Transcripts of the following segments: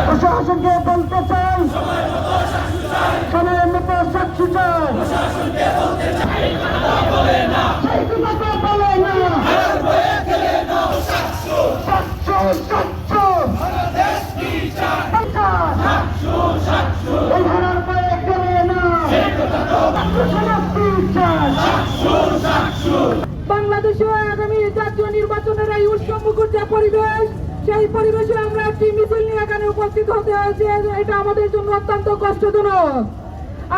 প্রশাসনকে বলতে চাই সময়ের মতো সাক্ষী চাই সেই কথা বলে না এই ধারার পায়ে গেলে না বাংলাদেশে আগামী জাতীয় নির্বাচনের এই উৎসবমুখর যে পরিবেশ, সেই পরিবেশে আমরা একটি মিছিল নিয়ে এখানে উপস্থিত হতে হয়েছে। এটা আমাদের জন্য অত্যন্ত কষ্টজনক।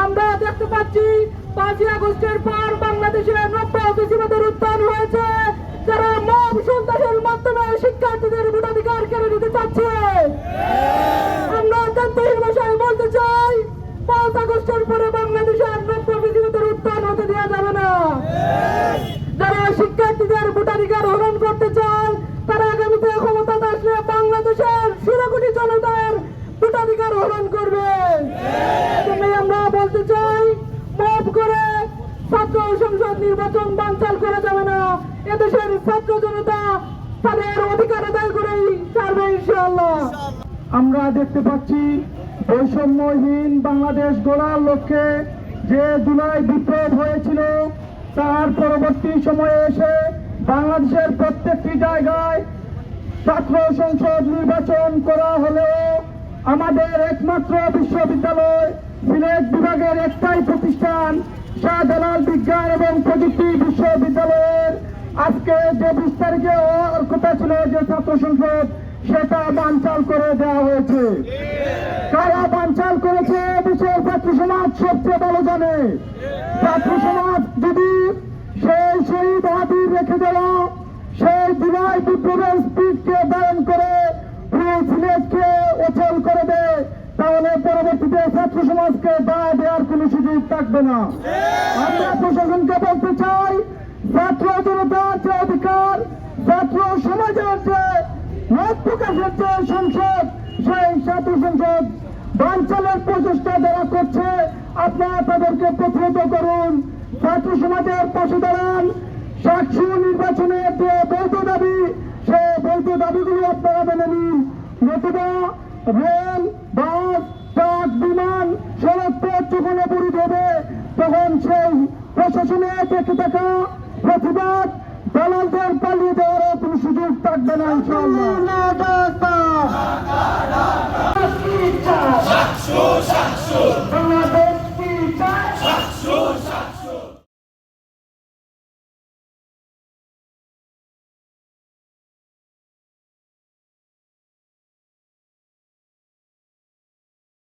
আমরা দেখতে পাচ্ছি 5ই আগস্টের পর বাংলাদেশে নব্য ফ্যাসিবাদের উত্থান হয়েছে, যারা মব সন্ত্রাসের মাধ্যমে শিক্ষার্থীদের ভোটাধিকার কেড়ে নিতে চাচ্ছে। আমরা অত্যন্তহীন ভাষায় বলতে চাই, 5 আগস্টের পরে বাংলাদেশে আর নব্য ফ্যাসিবাদের উত্থান হতে দেওয়া যাবে না। যারা শিক্ষার্থীদের ভোটাধিকার হরণ করতে চায়, তারা আগামীতে ক্ষমতাতে আসলে বাংলাদেশের 16 কোটি জনতার ভোটাধিকার হরণ করবে। আমরা বলতে চাই, মব করে ছাত্র সংসদ নির্বাচন বানচাল করা যাবে না। এদেশের ছাত্র জনতা তাদের অধিকার আদায় করেই ছাড়বে ইনশাআল্লাহ। আমরা দেখতে পাচ্ছি বৈষম্যহীন বাংলাদেশ গড়ার লক্ষ্যে যে জুলাই বিপ্লব হয়েছিল, তার পরবর্তী সময়ে এসে বাংলাদেশের প্রত্যেকটি জায়গায় ছাত্র সংসদ নির্বাচন করা হলেও আমাদের একমাত্র বিশ্ববিদ্যালয় সিলেট বিভাগের একটাই প্রতিষ্ঠান শাহজালাল বিজ্ঞান এবং প্রযুক্তি বিশ্ববিদ্যালয়ের আজকে যে 20 তারিখে হওয়ার কথা ছিল যে ছাত্র সংসদ, সেটা বানচাল করে দেওয়া হয়েছে। কারা বানচাল করেছে দেশের ছাত্র সমাজ সবচেয়ে ভালো জানে। ছাত্র সমাজ যদি সেই শহীদ হাতির রেখে দেওয়া সেই জুলাই বিপ্লবের স্পিডকে ধারণ করে পুরো সিলেটকে অচল করে দেয়, তাহলে পরবর্তীতে ছাত্র সমাজকে দায় দেওয়ার কোনো সুযোগ থাকবে না। আমরা প্রশাসনকে বলতে চাই, ছাত্র জনতার যে অধিকার, ছাত্র সমাজের যে মত প্রকাশের যে সংসদ, সেই ছাত্র সংসদ বানচালের প্রচেষ্টা যারা করছে, আপনারা তাদেরকে প্রতিহত করুন। ছাত্র সমাজের পাশে দাঁড়ান। 700 নির্বাচনের যে বৈধ দাবি, সেই বৈধ দাবিগুলো আপনারা মেনে নিন। নতুবা রেল, বাস, ট্রাক, বিমান, সড়ক পথ যখন অবরোধ হবে, তখন সেই প্রশাসনে দেখে থাকা প্রতিবাদ দালালদের পালিয়ে দেওয়ারও কোনো সুযোগ থাকবে না ইনশাআল্লাহ।